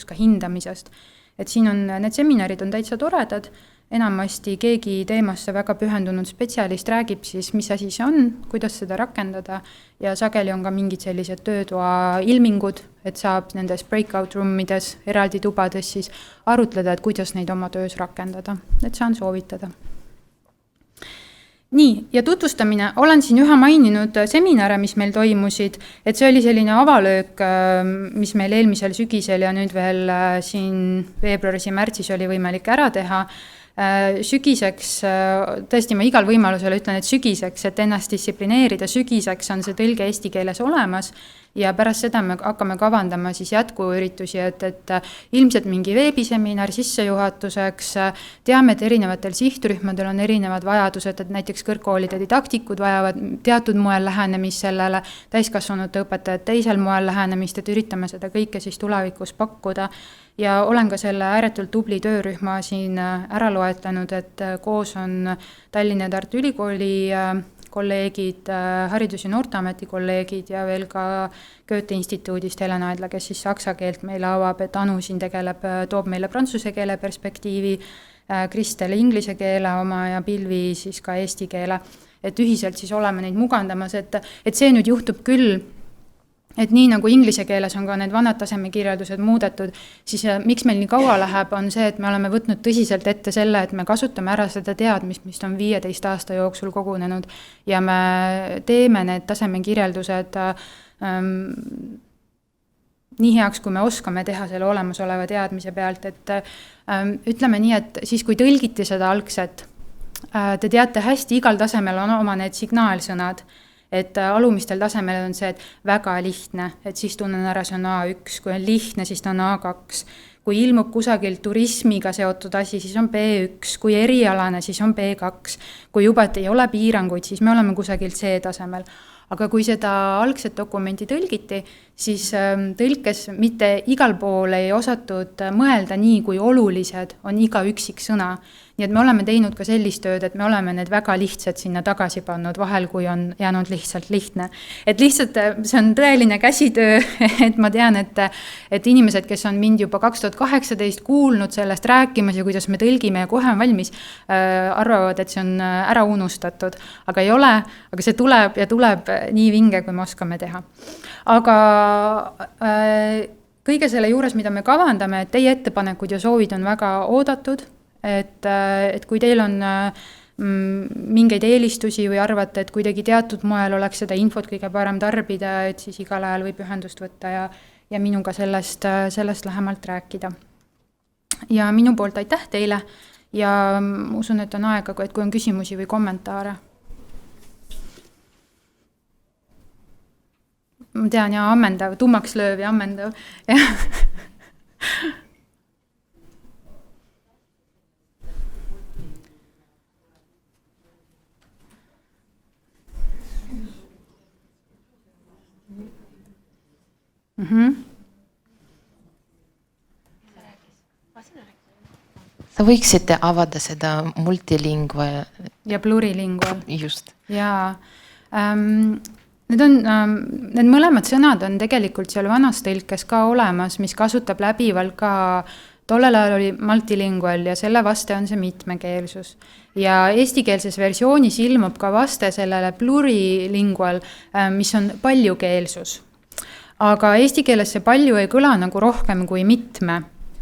ka hindamisest. Et siin on, need seminarid on täitsa toredad, enamasti keegi teemasse väga pühendunud spetsialist räägib siis, mis asi see on, kuidas seda rakendada ja sageli on ka mingid sellised töötoa ilmingud, et saab nendes breakout roomides, eraldi tubades siis arutleda, et kuidas neid oma töös rakendada, et saan soovitada. Nii, ja tutvustamine, olen siin ühe maininud seminare, mis meil toimusid, et see oli selline avalöök, mis meil eelmisel sügisel ja nüüd veel siin veebruaris ja märtsis oli võimalik ära teha. Sügiseks, tõesti ma igal võimalusel ütlen, et sügiseks, et ennast distsiplineerida, sügiseks on see tõlge eesti keeles olemas ja pärast seda me hakkame kavandama siis jätkuüritusi, et ilmselt mingi veebiseminar sissejuhatuseks, teame, et erinevatel sihtrühmadel on erinevad vajadused, et näiteks kõrgkoolide didaktikud vajavad teatud moel lähenemist sellele, täiskasvanute õpetajad teisel moel lähenemist, et üritame seda kõike siis tulevikus pakkuda. Ja olen ka selle ääretult tubli töörühma siin ära loetlenud, et koos on Tallinna ja Tartu Ülikooli kolleegid, Haridus- ja Noorteameti kolleegid ja veel ka Goethe instituudist Helena Aedla, kes siis saksa keelt meile avab, et Anu siin toob meile prantsuse keele perspektiivi, Kristel inglise keele oma ja Pilvi siis ka eesti keele, et ühiselt siis oleme neid mugandamas, et see nüüd juhtub küll, et nii nagu inglise keeles on ka need vanad tasemekirjeldused muudetud, siis miks meil nii kaua läheb, on see, et me oleme võtnud tõsiselt ette selle, et me kasutame ära seda teadmist, mis on 15 aasta jooksul kogunenud ja me teeme need tasemekirjeldused nii heaks, kui me oskame teha selle olemasoleva teadmise pealt, et ütleme nii, et siis kui tõlgiti seda algset, te teate hästi, igal tasemel on oma need signaalsõnad, et alumistel tasemel on see, et väga lihtne, et siis tunnen ära, see on A1, kui on lihtne, siis ta on A2, kui ilmub kusagil turismiga seotud asi, siis on B1, kui erialane, siis on B2, kui juba ei ole piiranguid, siis me oleme kusagil C-tasemel. Aga kui seda algset dokumenti tõlgiti, siis tõlkes mitte igal pool ei osatud mõelda nii, kui olulised on iga üksik sõna. Nii et me oleme teinud ka sellist tööd, et me oleme need väga lihtsad sinna tagasi pannud vahel, kui on jäänud lihtsalt lihtne. Et lihtsalt see on tõeline käsitöö, et ma tean, et inimesed, kes on mind juba 2018 kuulnud sellest rääkimas ja kuidas me tõlgime ja kohe on valmis, arvavad, et see on ära unustatud. Aga ei ole, aga see tuleb ja tuleb nii vinge, kui me oskame teha. Aga kõige selle juures, mida me kavandame, et teie ettepanekud ja soovid on väga oodatud, et kui teil on mingeid eelistusi või arvate, et kuidagi teatud moel oleks seda infot kõige parem tarbida, et siis igal ajal võib ühendust võtta ja minuga sellest lähemalt rääkida. Ja minu poolt aitäh teile ja usun, et on aega, et kui on küsimusi või kommentaare. Ma tean, ja ammendav, tummaks lööv ja ammendav. Sa võiksite avada seda multilingual ja plurilingual. Just. Ja need mõlemad sõnad on tegelikult seal vanas tõlkes ka olemas, mis kasutab läbivalt ka, tollel ajal oli multilingual ja selle vaste on see mitmekeelsus. Ja eestikeelses versioonis ilmub ka vaste sellele plurilingual, mis on paljukeelsus. Aga eesti keeles see palju ei kõla nagu rohkem kui mitme,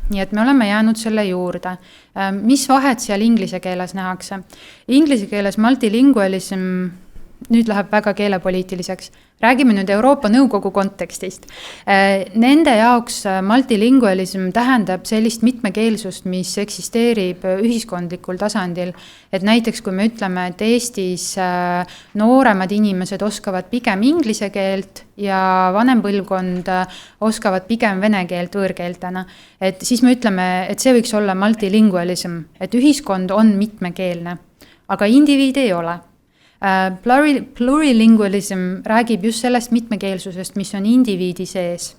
nii et me oleme jäänud selle juurde. Mis vahet seal inglise keeles nähakse? Inglise keeles multilingualism nüüd läheb väga keelepoliitiliseks. Räägime nüüd Euroopa Nõukogu kontekstist. Nende jaoks multilingualism tähendab sellist mitmekeelsust, mis eksisteerib ühiskondlikul tasandil. Et näiteks kui me ütleme, et Eestis nooremad inimesed oskavad pigem inglise keelt ja vanem põlvkond oskavad pigem vene keelt võõrkeeltena. Et siis me ütleme, et see võiks olla multilingualism, et ühiskond on mitmekeelne, aga indiviid ei ole. Plurilingualism räägib just sellest mitmekeelsusest, mis on indiviidi sees.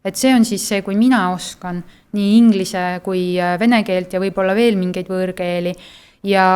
Et see on siis see, kui mina oskan nii inglise kui vene keelt ja võib-olla veel mingeid võõrkeeli ja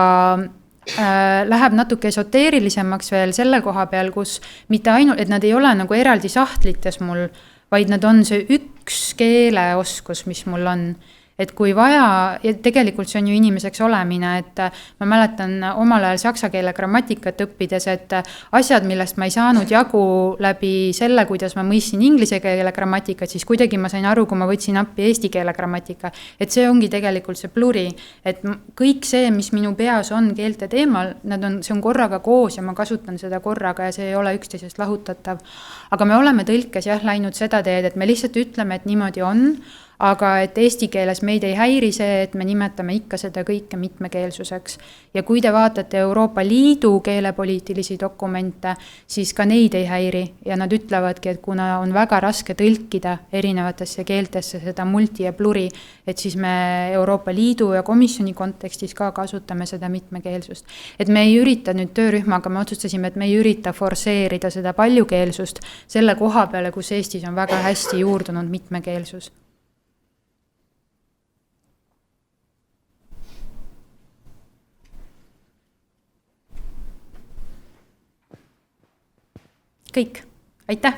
läheb natuke esoteerilisemaks veel selle koha peal, kus mitte ainult, et nad ei ole nagu eraldi sahtlites mul, vaid nad on see üks keeleoskus, mis mul on. Et kui vaja, ja tegelikult see on ju inimeseks olemine, et ma mäletan omal ajal saksa keele grammatikat õppides, et asjad, millest ma ei saanud jagu läbi selle, kuidas ma mõistsin inglise keele grammatikat, siis kuidagi ma sain aru, kui ma võtsin appi eesti keele grammatika. Et see ongi tegelikult see pluri, et kõik see, mis minu peas on keelte teemal, see on korraga koos ja ma kasutan seda korraga ja see ei ole üksteisest lahutatav. Aga me oleme tõlkes läinud seda teed, et me lihtsalt ütleme, et niimoodi on, aga et eesti keeles meid ei häiri see, et me nimetame ikka seda kõike mitmekeelsuseks. Ja kui te vaatate Euroopa Liidu keelepoliitilisi dokumente, siis ka neid ei häiri ja nad ütlevadki, et kuna on väga raske tõlkida erinevatesse keeltesse seda multi ja pluri, et siis me Euroopa Liidu ja komisjoni kontekstis ka kasutame seda mitmekeelsust. Et me ei ürita nüüd töörühmaga, me otsustasime, et me ei ürita forseerida seda paljukeelsust selle koha peale, kus Eestis on väga hästi juurdunud mitmekeelsus. Kõik. Aitäh!